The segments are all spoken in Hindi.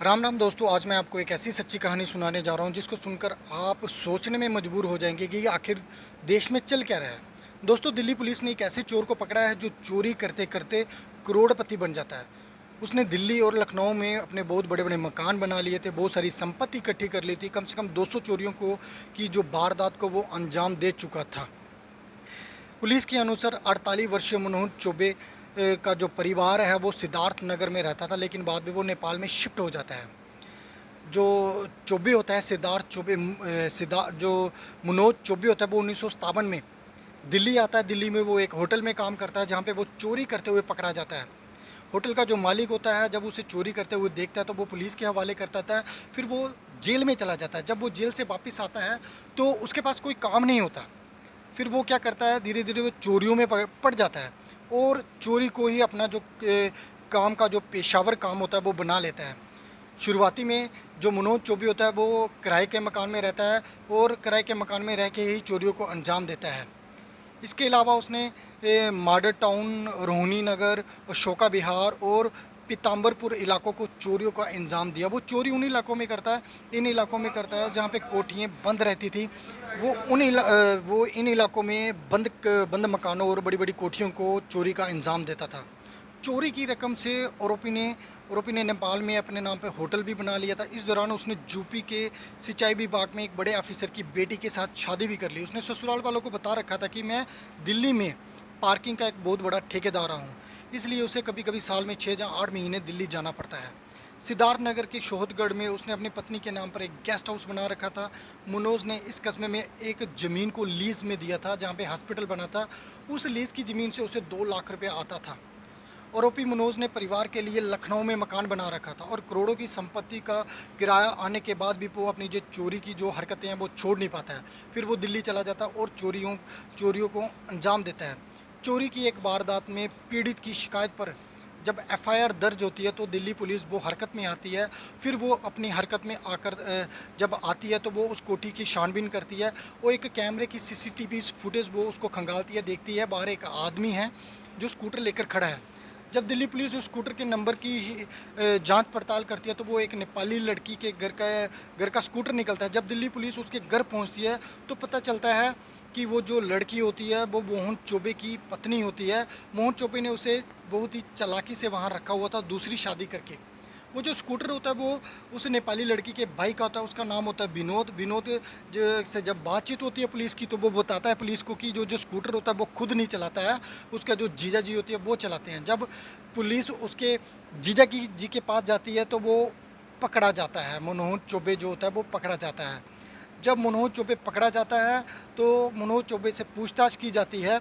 राम राम दोस्तों, आज मैं आपको एक ऐसी सच्ची कहानी सुनाने जा रहा हूँ जिसको सुनकर आप सोचने में मजबूर हो जाएंगे कि ये आखिर देश में चल क्या रहा है। दोस्तों, दिल्ली पुलिस ने एक ऐसे चोर को पकड़ा है जो चोरी करते करते करोड़पति बन जाता है। उसने दिल्ली और लखनऊ में अपने बहुत बड़े बड़े मकान बना लिए थे, बहुत सारी संपत्ति इकट्ठी कर ली थी। कम से कम 200 चोरियों को की जो वारदात को वो अंजाम दे चुका था। पुलिस के अनुसार 48 वर्षीय मनोज चौबे का जो परिवार है वो सिद्धार्थ नगर में रहता था, लेकिन बाद में वो नेपाल में शिफ्ट हो जाता है। जो चौबे होता है, सिद्धार्थ चौबे, सिद्धार्थ जो मनोज चौबे होता है वो 1957 में दिल्ली आता है। दिल्ली में वो एक होटल में काम करता है जहाँ पे वो चोरी करते हुए पकड़ा जाता है। होटल का जो मालिक होता है जब उसे चोरी करते हुए देखता है तो वो पुलिस के हवाले कर देता है। फिर वो जेल में चला जाता है। जब वो जेल से वापस आता है तो उसके पास कोई काम नहीं होता। फिर वो क्या करता है, धीरे धीरे वो चोरियों में पड़ जाता है और चोरी को ही अपना जो काम का जो पेशावर काम होता है वो बना लेता है। शुरुआती में जो मनोज चौबे होता है वो किराए के मकान में रहता है और किराए के मकान में रह के ही चोरियों को अंजाम देता है। इसके अलावा उसने मॉडल टाउन, रोहिणी नगर, अशोका विहार और पीताम्बरपुर इलाकों को चोरियों का इंजाम दिया। वो चोरी उन इलाकों में करता है, इन इलाकों में करता है जहाँ पे कोठियाँ बंद रहती थी। वो इन इलाकों में बंद मकानों और बड़ी बड़ी कोठियों को चोरी का इंजाम देता था। चोरी की रकम से आरोपी ने नेपाल में अपने नाम पे होटल भी बना लिया था। इस दौरान उसने यूपी के सिंचाई विभाग में एक बड़े ऑफिसर की बेटी के साथ शादी भी कर ली। उसने ससुराल वालों को बता रखा था कि मैं दिल्ली में पार्किंग का एक बहुत बड़ा ठेकेदार हूँ, इसलिए उसे कभी कभी साल में 6 या 8 महीने दिल्ली जाना पड़ता है। सिद्धार्थ नगर के शोहदगढ़ में उसने अपनी पत्नी के नाम पर एक गेस्ट हाउस बना रखा था। मनोज ने इस कस्बे में एक ज़मीन को लीज़ में दिया था जहाँ पे हॉस्पिटल बना था। उस लीज़ की ज़मीन से उसे 2 लाख रुपये आता था। आरोपी मनोज ने परिवार के लिए लखनऊ में मकान बना रखा था और करोड़ों की संपत्ति का किराया आने के बाद भी वो अपनी जो चोरी की जो हरकतें हैं वो छोड़ नहीं पाता है। फिर वो दिल्ली चला जाता है और चोरियों को अंजाम देता है। चोरी की एक वारदात में पीड़ित की शिकायत पर जब एफआईआर दर्ज होती है तो दिल्ली पुलिस वो हरकत में आती है। फिर वो अपनी हरकत में आकर जब आती है तो वो उस कोठी की छानबीन करती है। वो एक कैमरे की सीसीटीवी फुटेज वो उसको खंगालती है, देखती है बाहर एक आदमी है जो स्कूटर लेकर खड़ा है। जब दिल्ली पुलिस उस स्कूटर के नंबर की जांच पड़ताल करती है तो वो एक नेपाली लड़की के घर का स्कूटर निकलता है। जब दिल्ली पुलिस उसके घर पहुंचती है तो पता चलता है कि वो जो लड़की होती है वो मोहन चौबे की पत्नी होती है। मोहन चौबे ने उसे बहुत ही चालाकी से वहाँ रखा हुआ था दूसरी शादी करके। वो जो स्कूटर होता है वो उस नेपाली लड़की के भाई का होता है, उसका नाम होता है विनोद। विनोद जो से जब बातचीत होती है पुलिस की तो वो बताता है पुलिस को कि जो जो स्कूटर होता है वो खुद नहीं चलाता है, उसका जो जीजा जी होती है वो चलाते हैं। जब पुलिस उसके जीजा जी के पास जाती है तो वो पकड़ा जाता है। मनोज चौबे जो होता है वो पकड़ा जाता है। जब मनोज चौबे पकड़ा जाता है तो मनोज चौबे से पूछताछ की जाती है।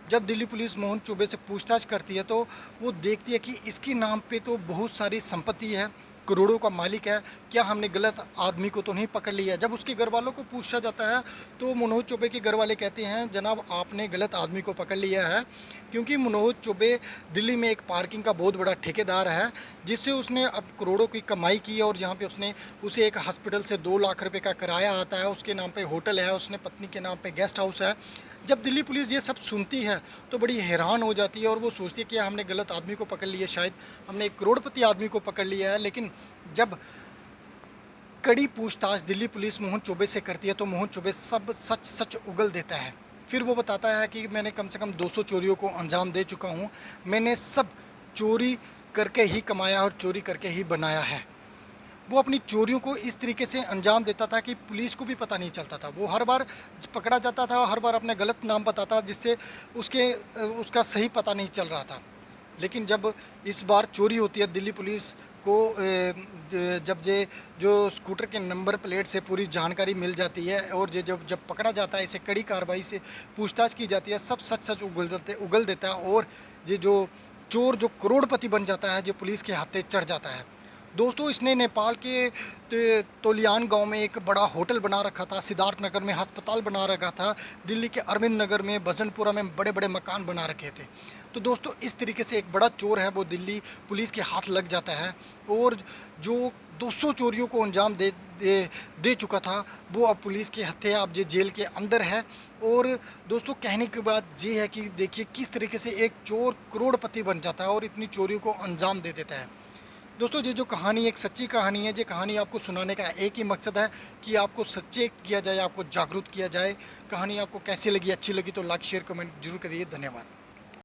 जब दिल्ली पुलिस मोहन चौबे से पूछताछ करती है तो वो देखती है कि इसके नाम पे तो बहुत सारी संपत्ति है, करोड़ों का मालिक है, क्या हमने गलत आदमी को तो नहीं पकड़ लिया। जब उसके घर वालों को पूछा जाता है तो मनोज चौबे के घर वाले कहते हैं जनाब आपने गलत आदमी को पकड़ लिया है, क्योंकि मनोज चौबे दिल्ली में एक पार्किंग का बहुत बड़ा ठेकेदार है जिससे उसने अब करोड़ों की कमाई की है। और जहाँ पे उसे एक हॉस्पिटल से 2 लाख रुपए का किराया आता है, उसके नाम पे होटल है, उसने पत्नी के नाम पे गेस्ट हाउस है। जब दिल्ली पुलिस ये सब सुनती है तो बड़ी हैरान हो जाती है और वो सोचती है कि हमने गलत आदमी को पकड़ लिया, शायद हमने एक करोड़पति आदमी को पकड़ लिया है। लेकिन जब कड़ी पूछताछ दिल्ली पुलिस मोहन चौबे से करती है तो मोहन चौबे सब सच सच उगल देता है। फिर वो बताता है कि मैंने कम से कम 200 चोरियों को अंजाम दे चुका हूँ, मैंने सब चोरी करके ही कमाया और चोरी करके ही बनाया है। वो अपनी चोरियों को इस तरीके से अंजाम देता था कि पुलिस को भी पता नहीं चलता था। वो हर बार पकड़ा जाता था, हर बार अपने गलत नाम बताता जिससे उसका सही पता नहीं चल रहा था। लेकिन जब इस बार चोरी होती है दिल्ली पुलिस को जब जो स्कूटर के नंबर प्लेट से पूरी जानकारी मिल जाती है और जब जब पकड़ा जाता है, इसे कड़ी कार्रवाई से पूछताछ की जाती है, सब सच सच उगल देता है और ये जो चोर जो करोड़पति बन जाता है, जो पुलिस के हाथे चढ़ जाता है। दोस्तों, इसने नेपाल के तोलियान गांव में एक बड़ा होटल बना रखा था, सिद्धार्थ नगर में अस्पताल बना रखा था, दिल्ली के अरविंद नगर में, भजनपुरा में बड़े बड़े मकान बना रखे थे। तो दोस्तों, इस तरीके से एक बड़ा चोर है वो दिल्ली पुलिस के हाथ लग जाता है और जो 200 चोरियों को अंजाम दे चुका था वो अब पुलिस के हत्थे अब जो जेल के अंदर है। और दोस्तों, कहने की बात ये है कि देखिए किस तरीके से एक चोर करोड़पति बन जाता है और इतनी चोरियों को अंजाम दे देता है। दोस्तों ये जो कहानी एक सच्ची कहानी है, ये कहानी आपको सुनाने का एक ही मकसद है कि आपको सचेत किया जाए, आपको जागरूक किया जाए। कहानी आपको कैसी लगी, अच्छी लगी तो लाइक शेयर कमेंट जरूर करिए। धन्यवाद।